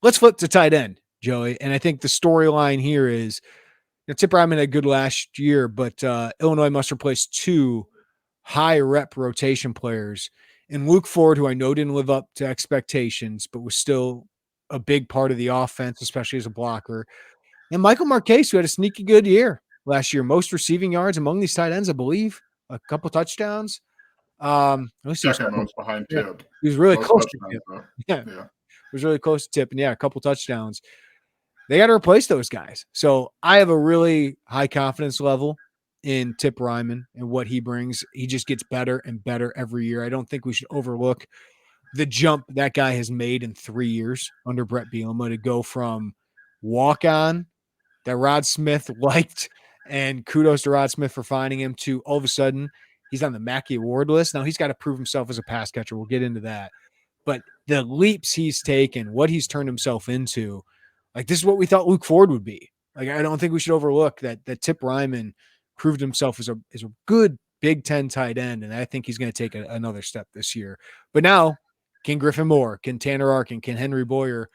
let's flip to tight end, Joey. And I think the storyline here is, Tip Ryman had good last year, but Illinois must replace 2 high rep rotation players. And Luke Ford, who I know didn't live up to expectations, but was still a big part of the offense, especially as a blocker. And Michael Marquez, who had a sneaky good year last year, most receiving yards among these tight ends, I believe, a couple touchdowns. At least he was Second most behind yeah, Tip. he was really Most close to touchdowns, Tip. though. Yeah, Yeah. was really close to Tip, and a couple touchdowns. They got to replace those guys. So I have a really high confidence level in Tip Ryman and what he brings. He just gets better and better every year. I don't think we should overlook the jump that guy has made in 3 years under Brett Bielema to go from walk on that Rod Smith liked, and kudos to Rod Smith for finding him, to all of a sudden he's on the Mackey Award list. Now he's got to prove himself as a pass catcher. We'll get into that. But the leaps he's taken, what he's turned himself into, like this is what we thought Luke Ford would be. Like I don't think we should overlook that Tip Ryman proved himself as a good Big Ten tight end, and I think he's going to take another step this year. But now, can Griffin Moore, can Tanner Arkin, can Henry Boyer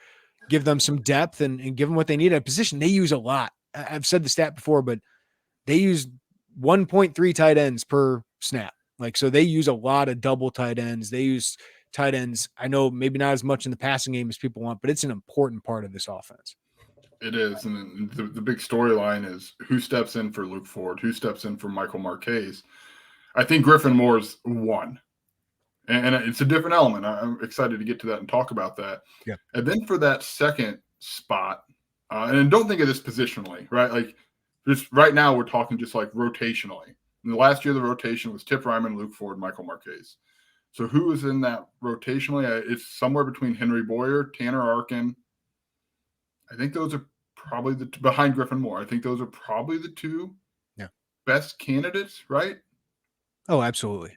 give them some depth and give them what they need at a position they use a lot? I've said the stat before, but they use 1.3 tight ends per snap. Like, so they use a lot of double tight ends. They use tight ends. I know maybe not as much in the passing game as people want, but it's an important part of this offense. It is. And the big storyline is who steps in for Luke Ford, who steps in for Michael Marquez. I think Griffin Moore's one. And it's a different element. I'm excited to get to that and talk about that. Yeah. And then for that second spot, and don't think of this positionally, right? Like just right now we're talking just like rotationally. In the last year, the rotation was Tip Ryman, Luke Ford, Michael Marquez. So who is in that rotationally? It's somewhere between Henry Boyer, Tanner Arkin. I think those are probably behind Griffin Moore. I think those are probably the 2 best candidates, right? Oh, absolutely.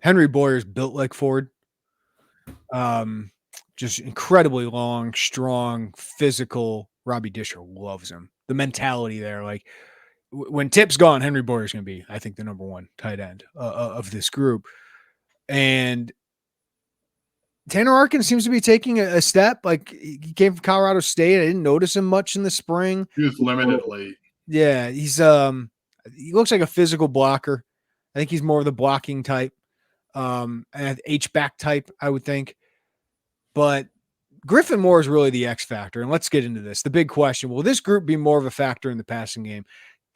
Henry Boyer's built like Ford. Just incredibly long, strong, physical. Robbie Disher loves him. The mentality there, like when Tip's gone, Henry Boyer's going to be, I think, the number 1 tight end of this group. And Tanner Arkin seems to be taking a step. Like he came from Colorado State. I didn't notice him much in the spring. He was limited late. Yeah, he looks like a physical blocker. I think he's more of the blocking type, and H-back type, I would think. But Griffin Moore is really the X factor. And let's get into this. The big question, will this group be more of a factor in the passing game?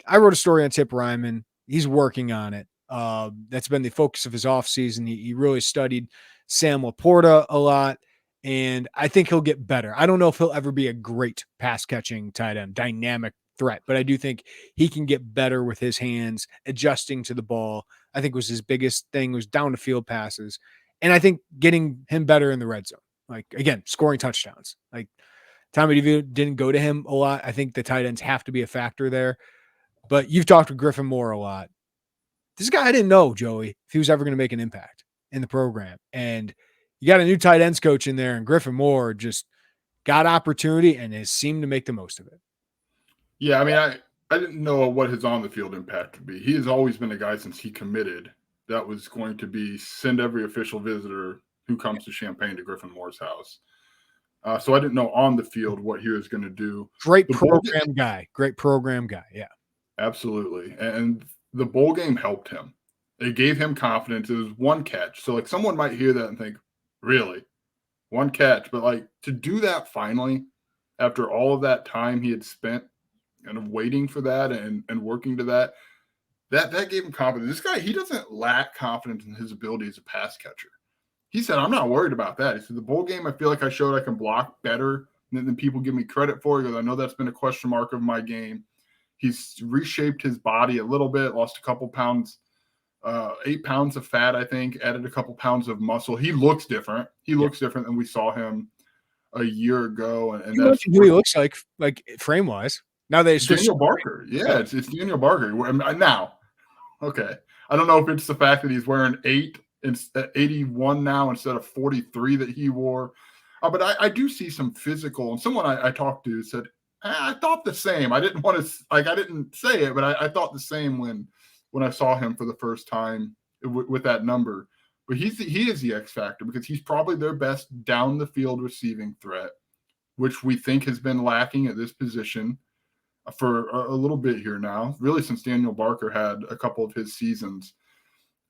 I wrote a story on Tip Ryman. He's working on it. That's been the focus of his offseason. He really studied Sam Laporta a lot, and I think he'll get better. I don't know if he'll ever be a great pass-catching tight end, dynamic threat, but I do think he can get better with his hands, adjusting to the ball. I think was his biggest thing was down the field passes, and I think getting him better in the red zone. Like, again, scoring touchdowns. Like, Tommy DeVito didn't go to him a lot. I think the tight ends have to be a factor there. But you've talked with Griffin Moore a lot. This guy, I didn't know, Joey, if he was ever going to make an impact in the program. And you got a new tight ends coach in there, and Griffin Moore just got opportunity and has seemed to make the most of it. Yeah, I mean, I didn't know what his on-the-field impact would be. He has always been a guy since he committed that was going to be send every official visitor who comes to Champaign to Griffin Moore's house. So I didn't know on the field what he was going to do. Great program guy. Yeah. Absolutely. And the bowl game helped him. It gave him confidence. It was one catch. So like someone might hear that and think, really? One catch. But like to do that finally, after all of that time he had spent kind of waiting for that and working to that gave him confidence. This guy, he doesn't lack confidence in his ability as a pass catcher. He said, I'm not worried about that. He said, the bowl game, I feel like I showed I can block better than people give me credit for. He goes, I know that's been a question mark of my game. He's reshaped his body a little bit, lost a couple pounds, 8 pounds of fat, I think, added a couple pounds of muscle. He looks different. He looks different than we saw him a year ago. And that's who he looks like frame-wise. Now they switched. Daniel Barker. Yeah, it's Daniel Barker. Now, okay. I don't know if it's the fact that he's wearing 81 now instead of 43 that he wore. But I do see some physical, and someone I talked to said, I thought the same. I didn't want to, I didn't say it, but I thought the same when I saw him for the first time with that number. But he is the X factor because he's probably their best down the field receiving threat. which we think has been lacking at this position for a little bit here now, really since Daniel Barker had a couple of his seasons.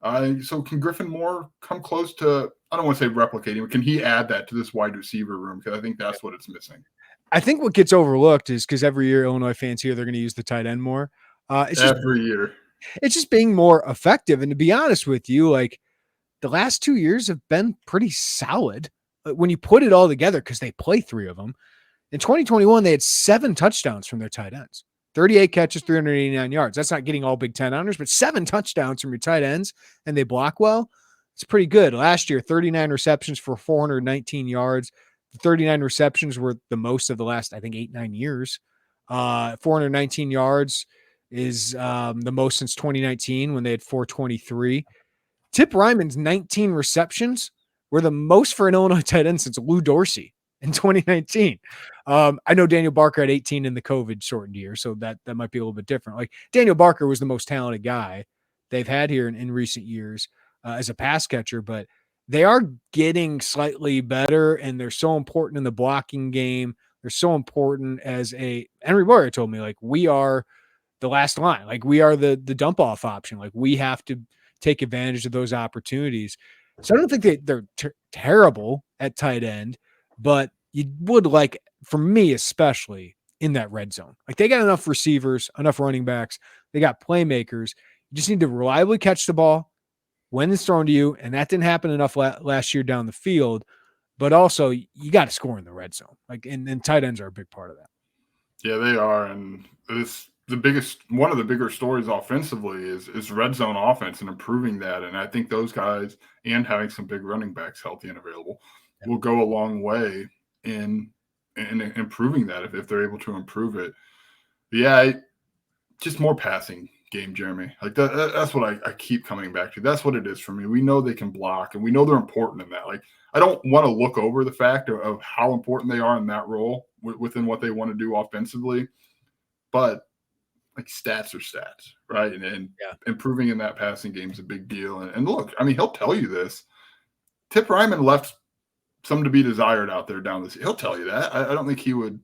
So can Griffin Moore come close to, I don't want to say replicating, but can he add that to this wide receiver room? Because I think that's what it's missing. I think what gets overlooked is because every year Illinois fans here, they're going to use the tight end more. Every year. It's just being more effective. And to be honest with you, like the last 2 years have been pretty solid when you put it all together because they play 3 of them. In 2021, they had 7 touchdowns from their tight ends, 38 catches, 389 yards. That's not getting all Big Ten honors, but 7 touchdowns from your tight ends, and they block well. It's pretty good. Last year, 39 receptions for 419 yards. The 39 receptions were the most of the last, I think, 8-9 years. 419 yards is the most since 2019 when they had 423. Tip Ryman's 19 receptions were the most for an Illinois tight end since Lou Dorsey in 2019. I know Daniel Barker had 18 in the COVID shortened year, so that might be a little bit different. Like Daniel Barker was the most talented guy they've had here in recent years as a pass catcher, but they are getting slightly better, and they're so important in the blocking game. They're so important as Henry Boyer told me, like, we are the last line. Like, we are the dump off option. Like, we have to take advantage of those opportunities. So I don't think they're terrible at tight end, but you would like, for me especially, in that red zone. Like, they got enough receivers, enough running backs. They got playmakers. You just need to reliably catch the ball when it's thrown to you, and that didn't happen enough last year down the field. But also, you got to score in the red zone. Like, and tight ends are a big part of that. Yeah, they are, and it's one of the bigger stories offensively is red zone offense and improving that. And I think those guys and having some big running backs healthy and available will go a long way in improving that if they're able to improve it. But yeah, just more passing game, Jeremy. Like that's what I keep coming back to. That's what it is for me. We know they can block, and we know they're important in that. Like, I don't want to look over the fact of how important they are in that role within what they want to do offensively, but like stats are stats, right? And improving in that passing game is a big deal. And look, I mean, he'll tell you this. Tip Ryman left some to be desired out there down this. He'll tell you that. I don't think he would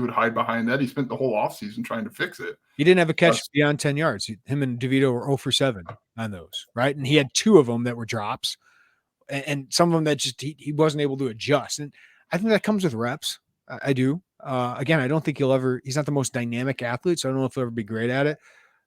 hide behind that. He spent the whole offseason trying to fix it. He didn't have a catch beyond 10 yards. Him and DeVito were 0 for 7 on those, right? And he had 2 of them that were drops, and some of them that just he wasn't able to adjust. And I think that comes with reps. I do. Again, I don't think he's not the most dynamic athlete, so I don't know if he'll ever be great at it.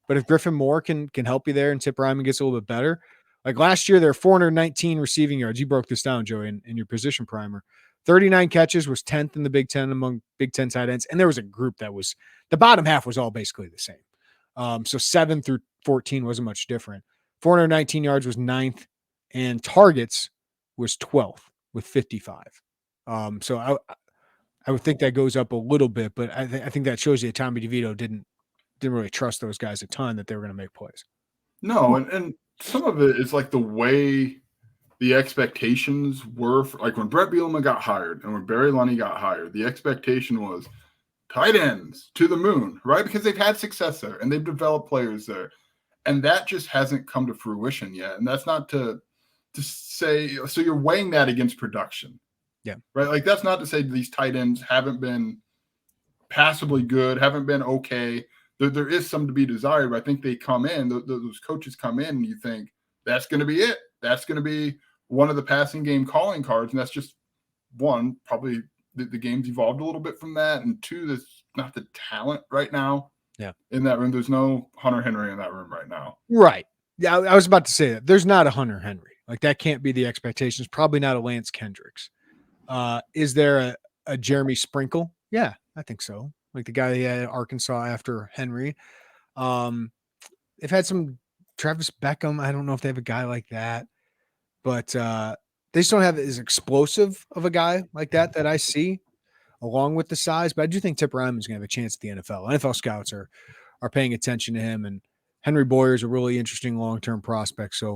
But if Griffin Moore can help you there and Tip Ryman gets a little bit better, like last year, there are 419 receiving yards. You broke this down, Joey, in your position primer. 39 catches, was 10th in the Big Ten among Big Ten tight ends. And there was a group that was, the bottom half was all basically the same. So 7 through 14 wasn't much different. 419 yards was 9th, and targets was 12th with 55. So I would think that goes up a little bit, but I think that shows you that Tommy DeVito didn't really trust those guys a ton that they were going to make plays. No, and some of it is like the way the expectations were for, like when Brett Bielema got hired and when Barry Lunny got hired, the expectation was tight ends to the moon, right? Because they've had success there and they've developed players there. And that just hasn't come to fruition yet. And that's not to say, so you're weighing that against production. Yeah. Right. Like that's not to say these tight ends haven't been passably good, haven't been okay. There is some to be desired, but I think they come in, those coaches come in and you think that's going to be it. That's going to be one of the passing game calling cards. And that's just one, probably the game's evolved a little bit from that. And 2, there's not the talent right now. Yeah. In that room. There's no Hunter Henry in that room right now. Right. Yeah. I was about to say that there's not a Hunter Henry. Like that can't be the expectations. Probably not a Lance Kendricks. Is there a Jeremy Sprinkle? Yeah, I think so. Like the guy they had at Arkansas after Henry. They've had some Travis Beckham. I don't know if they have a guy like that, but they just don't have as explosive of a guy like that I see along with the size. But I do think Tip Ryman's going to have a chance at the NFL. NFL scouts are paying attention to him, and Henry Boyer is a really interesting long-term prospect. So